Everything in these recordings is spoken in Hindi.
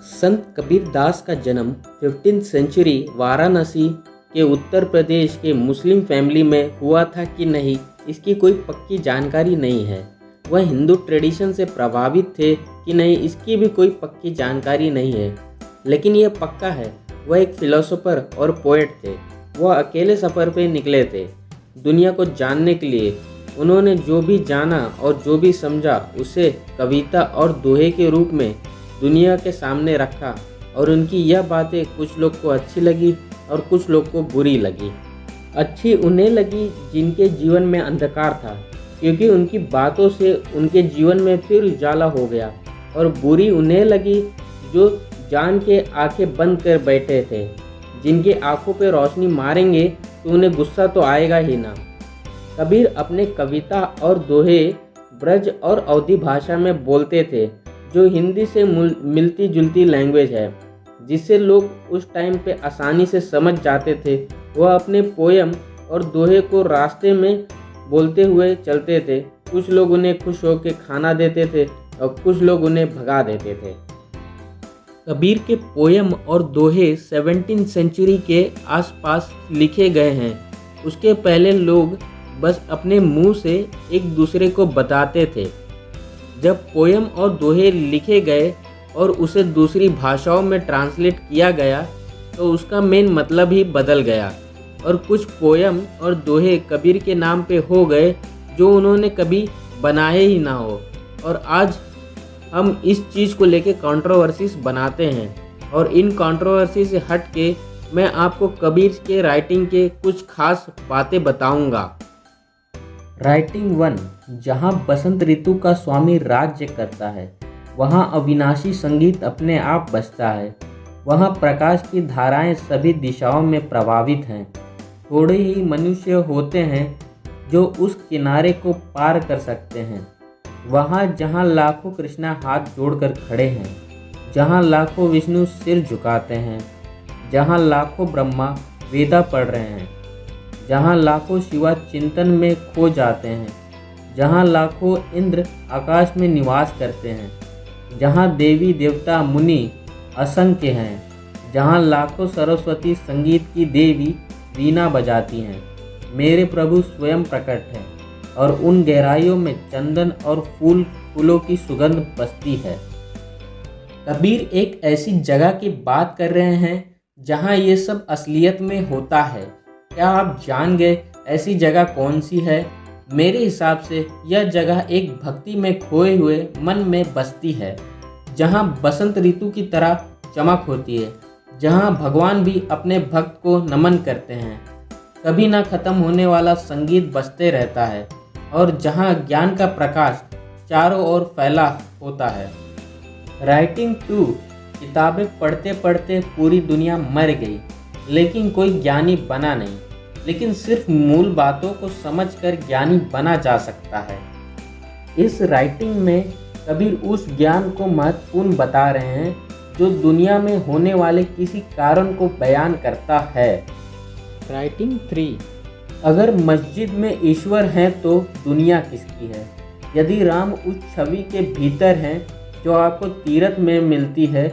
संत कबीर दास का जन्म 15th सेंचुरी वाराणसी के उत्तर प्रदेश के मुस्लिम फैमिली में हुआ था कि नहीं, इसकी कोई पक्की जानकारी नहीं है। वह हिंदू ट्रेडिशन से प्रभावित थे कि नहीं, इसकी भी कोई पक्की जानकारी नहीं है। लेकिन यह पक्का है, वह एक फिलोसोफर और पोएट थे। वह अकेले सफ़र पे निकले थे दुनिया को जानने के लिए। उन्होंने जो भी जाना और जो भी समझा उसे कविता और दोहे के रूप में दुनिया के सामने रखा, और उनकी यह बातें कुछ लोग को अच्छी लगी और कुछ लोग को बुरी लगी। अच्छी उन्हें लगी जिनके जीवन में अंधकार था, क्योंकि उनकी बातों से उनके जीवन में फिर उजाला हो गया, और बुरी उन्हें लगी जो जान के आंखें बंद कर बैठे थे। जिनकी आंखों पे रोशनी मारेंगे तो उन्हें गुस्सा तो आएगा ही ना। कबीर अपने कविता और दोहे ब्रज और अवधी भाषा में बोलते थे, जो हिंदी से मिलती जुलती लैंग्वेज है, जिससे लोग उस टाइम पे आसानी से समझ जाते थे। वह अपने पोयम और दोहे को रास्ते में बोलते हुए चलते थे। कुछ लोग उन्हें खुश होकर खाना देते थे और कुछ लोग उन्हें भगा देते थे। कबीर के पोयम और दोहे 17th सेंचुरी के आसपास लिखे गए हैं। उसके पहले लोग बस अपने मुंह से एक दूसरे को बताते थे। जब पोयम और दोहे लिखे गए और उसे दूसरी भाषाओं में ट्रांसलेट किया गया तो उसका मेन मतलब ही बदल गया, और कुछ पोयम और दोहे कबीर के नाम पे हो गए जो उन्होंने कभी बनाए ही ना हो। और आज हम इस चीज़ को लेके कंट्रोवर्सीज बनाते हैं, और इन कंट्रोवर्सी से हट के मैं आपको कबीर के राइटिंग के कुछ खास बातें बताऊंगा। राइटिंग 1। जहाँ बसंत ऋतु का स्वामी राज्य करता है, वहाँ अविनाशी संगीत अपने आप बजता है। वहाँ प्रकाश की धाराएं सभी दिशाओं में प्रभावित हैं। थोड़े ही मनुष्य होते हैं जो उस किनारे को पार कर सकते हैं। वहाँ जहाँ लाखों कृष्णा हाथ जोड़कर खड़े हैं, जहाँ लाखों विष्णु सिर झुकाते हैं, जहाँ लाखों ब्रह्मा वेदा पढ़ रहे हैं, जहाँ लाखों शिवा चिंतन में खो जाते हैं, जहाँ लाखों इंद्र आकाश में निवास करते हैं, जहाँ देवी देवता मुनि असंख्य हैं, जहाँ लाखों सरस्वती संगीत की देवी वीणा बजाती हैं, मेरे प्रभु स्वयं प्रकट हैं, और उन गहराइयों में चंदन और फूलों की सुगंध बसती है। कबीर एक ऐसी जगह की बात कर रहे हैं जहाँ ये सब असलियत में होता है। क्या आप जान गए ऐसी जगह कौन सी है? मेरे हिसाब से यह जगह एक भक्ति में खोए हुए मन में बसती है, जहाँ बसंत ऋतु की तरह चमक होती है, जहाँ भगवान भी अपने भक्त को नमन करते हैं, कभी ना खत्म होने वाला संगीत बजते रहता है, और जहाँ ज्ञान का प्रकाश चारों ओर फैला होता है। राइटिंग 2। किताबें पढ़ते पढ़ते पूरी दुनिया मर गई, लेकिन कोई ज्ञानी बना नहीं। लेकिन सिर्फ मूल बातों को समझकर ज्ञानी बना जा सकता है। इस राइटिंग में कबीर उस ज्ञान को महत्वपूर्ण बता रहे हैं जो दुनिया में होने वाले किसी कारण को बयान करता है। राइटिंग 3। अगर मस्जिद में ईश्वर हैं तो दुनिया किसकी है? यदि राम उस छवि के भीतर हैं जो आपको तीरथ में मिलती है,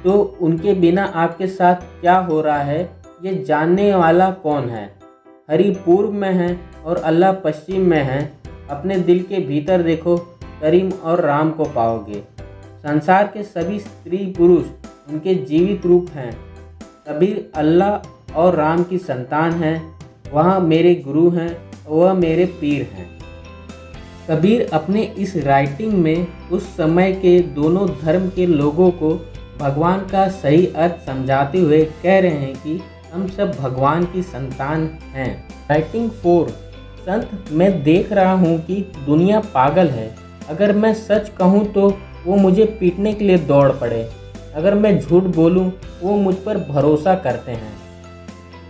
तो उनके बिना आपके साथ क्या हो रहा है ये जानने वाला कौन है? हरि पूर्व में है और अल्लाह पश्चिम में है। अपने दिल के भीतर देखो, करीम और राम को पाओगे। संसार के सभी स्त्री पुरुष उनके जीवित रूप हैं। कबीर अल्लाह और राम की संतान है। वह मेरे गुरु हैं, वह मेरे पीर हैं। कबीर अपने इस राइटिंग में उस समय के दोनों धर्म के लोगों को भगवान का सही अर्थ समझाते हुए कह रहे हैं कि हम सब भगवान की संतान हैं। राइटिंग 4। संत, मैं देख रहा हूँ कि दुनिया पागल है। अगर मैं सच कहूँ तो वो मुझे पीटने के लिए दौड़ पड़े। अगर मैं झूठ बोलूँ वो मुझ पर भरोसा करते हैं।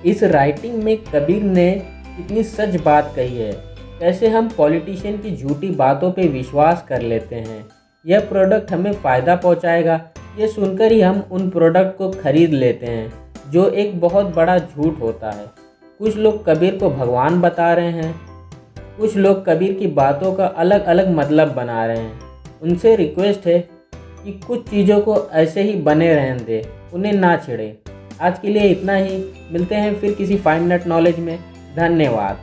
इस राइटिंग में कबीर ने कितनी सच बात कही है। कैसे हम पॉलिटिशियन की झूठी बातों पे विश्वास कर लेते हैं। यह प्रोडक्ट हमें फ़ायदा पहुंचाएगा, ये सुनकर ही हम उन प्रोडक्ट को खरीद लेते हैं, जो एक बहुत बड़ा झूठ होता है। कुछ लोग कबीर को भगवान बता रहे हैं, कुछ लोग कबीर की बातों का अलग अलग मतलब बना रहे हैं। उनसे रिक्वेस्ट है कि कुछ चीज़ों को ऐसे ही बने रहने दें, उन्हें ना छेड़े। आज के लिए इतना ही, मिलते हैं फिर किसी 5 मिनट नॉलेज में। धन्यवाद।